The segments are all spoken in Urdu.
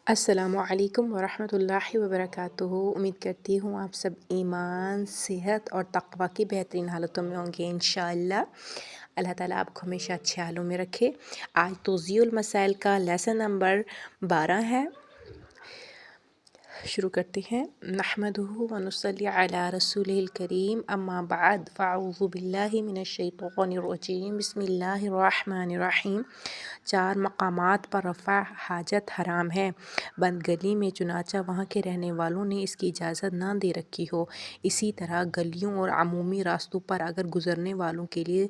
السلام علیکم ورحمۃ اللہ وبرکاتہ۔ امید کرتی ہوں آپ سب ایمان، صحت اور تقوی کی بہترین حالتوں میں ہوں گے انشاءاللہ۔ اللہ تعالیٰ آپ کو ہمیشہ اچھے حالوں میں رکھے۔ آج توضیح المسائل کا لیسن نمبر 12 ہے۔ شروع کرتے ہیں۔ نحمدہ ونصلی علی رسولہ الکریم، اما بعد فاعوذ باللہ من الشیطان الرجیم، بسم اللہ الرحمن الرحیم۔ 4 مقامات پر رفع حاجت حرام ہے، بند گلی میں، چنانچہ وہاں کے رہنے والوں نے اس کی اجازت نہ دے رکھی ہو۔ اسی طرح گلیوں اور عمومی راستوں پر اگر گزرنے والوں کے لیے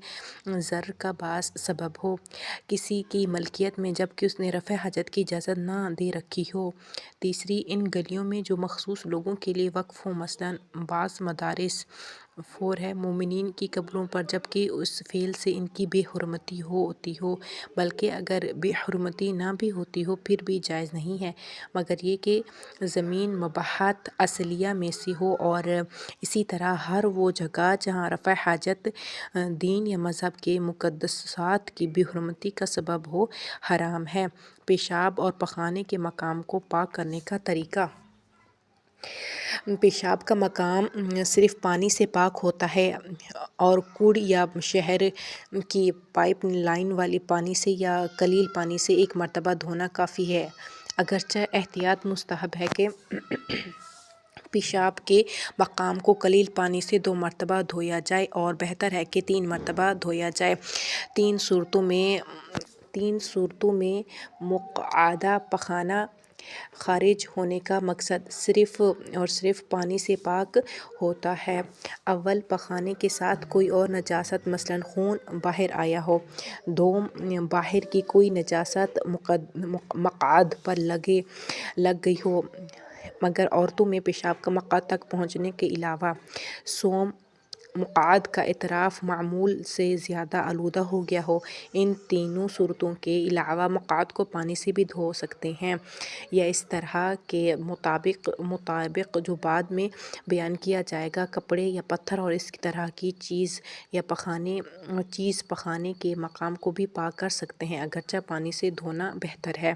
ضرر کا باعث سبب ہو کسی کی ملکیت میں، جبکہ اس نے رفع حاجت کی اجازت نہ دے رکھی ہو۔ تیسری، ان گلیوں میں جو مخصوص لوگوں کے لیے وقف ہوں، مثلاً بعض مدارس فور ہے مومنین کی قبروں پر، جبکہ اس فعل سے ان کی بے حرمتی ہوتی ہو، بلکہ اگر بے حرمتی نہ بھی ہوتی ہو پھر بھی جائز نہیں ہے، مگر یہ کہ زمین مباحات اصلیہ میں سے ہو۔ اور اسی طرح ہر وہ جگہ جہاں رفع حاجت دین یا مذہب کے مقدسات کی بے حرمتی کا سبب ہو، حرام ہے۔ پیشاب اور پخانے کے مقام کو پاک کرنے کا طریقہ۔ پیشاب کا مقام صرف پانی سے پاک ہوتا ہے، اور کوڑ یا شہر کی پائپ لائن والی پانی سے یا قلیل پانی سے 1 مرتبہ دھونا کافی ہے۔ اگرچہ احتیاط مستحب ہے کہ پیشاب کے مقام کو قلیل پانی سے 2 مرتبہ دھویا جائے، اور بہتر ہے کہ 3 مرتبہ دھویا جائے۔ 3 صورتوں میں مقعدہ پخانہ خارج ہونے کا مقصد صرف اور صرف پانی سے پاک ہوتا ہے۔ اول، پخانے کے ساتھ کوئی اور نجاست مثلاً خون باہر آیا ہو۔ دوم، باہر کی کوئی نجاست مقعد پر لگ گئی ہو، مگر عورتوں میں پیشاب کا مقعد تک پہنچنے کے علاوہ۔ سوم، مقعد کا اطراف معمول سے زیادہ آلودہ ہو گیا ہو۔ ان تینوں صورتوں کے علاوہ مقعد کو پانی سے بھی دھو سکتے ہیں، یا اس طرح کے مطابق جو بعد میں بیان کیا جائے گا، کپڑے یا پتھر اور اس طرح کی چیز پخانے کے مقام کو بھی پاک کر سکتے ہیں، اگرچہ پانی سے دھونا بہتر ہے۔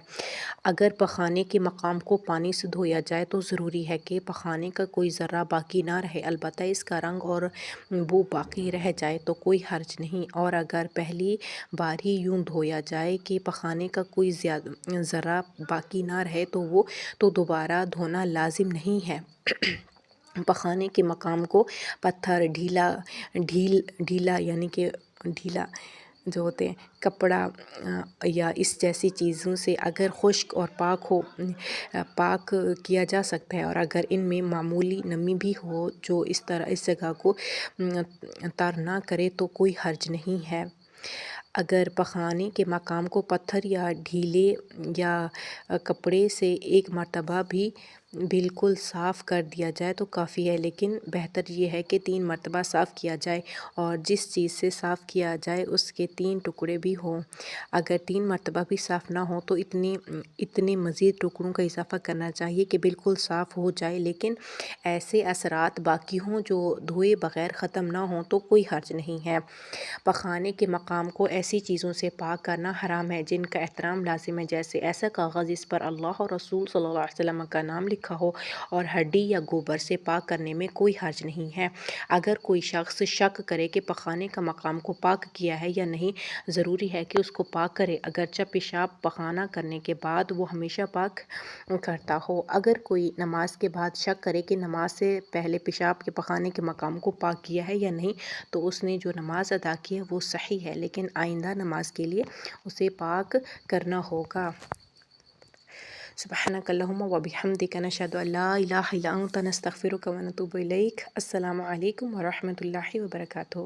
اگر پخانے کے مقام کو پانی سے دھویا جائے تو ضروری ہے کہ پخانے کا کوئی ذرہ باقی نہ رہے، البتہ اس کا رنگ اور بو باقی رہ جائے تو کوئی حرج نہیں، اور اگر پہلی بار ہی یوں دھویا جائے کہ پخانے کا کوئی ذرہ باقی نہ رہے تو دوبارہ دھونا لازم نہیں ہے۔ پخانے کے مقام کو پتھر، ڈھیلا یعنی کہ ڈھیلا جو ہوتے ہیں کپڑا یا اس جیسی چیزوں سے اگر خشک اور پاک کیا جا سکتا ہے، اور اگر ان میں معمولی نمی بھی ہو جو اس جگہ کو تر نہ کرے تو کوئی حرج نہیں ہے۔ اگر پخانے کے مقام کو پتھر یا ڈھیلے یا کپڑے سے 1 مرتبہ بھی بالکل صاف کر دیا جائے تو کافی ہے، لیکن بہتر یہ ہے کہ 3 مرتبہ صاف کیا جائے، اور جس چیز سے صاف کیا جائے اس کے 3 ٹکڑے بھی ہوں۔ اگر 3 مرتبہ بھی صاف نہ ہو تو اتنے مزید ٹکڑوں کا اضافہ کرنا چاہیے کہ بالکل صاف ہو جائے، لیکن ایسے اثرات باقی ہوں جو دھوئے بغیر ختم نہ ہوں تو کوئی حرج نہیں ہے۔ پخانے کے مقام کو ایسی چیزوں سے پاک کرنا حرام ہے جن کا احترام لازم ہے، جیسے ایسا کاغذ جس پر اللہ اور رسول صلی اللہ علیہ وسلم کا نام لکھا ہو، اور ہڈی یا گوبر سے پاک کرنے میں کوئی حرج نہیں ہے۔ اگر کوئی شخص شک کرے کہ پخانے کا مقام کو پاک کیا ہے یا نہیں، ضروری ہے کہ اس کو پاک کرے، اگرچہ پیشاب پخانہ کرنے کے بعد وہ ہمیشہ پاک کرتا ہو۔ اگر کوئی نماز کے بعد شک کرے کہ نماز سے پہلے پیشاب کے پخانے کے مقام کو پاک کیا ہے یا نہیں، تو اس نے جو نماز ادا کی ہے وہ صحیح ہے، لیکن آئندہ نماز کے لیے اسے پاک کرنا ہوگا۔ سبحانک اللہم و بحمدک، نشہد ان لا الہ الا انت، نستغفرک و نتوب الیک۔ السلام علیکم ورحمۃ اللہ وبرکاتہ۔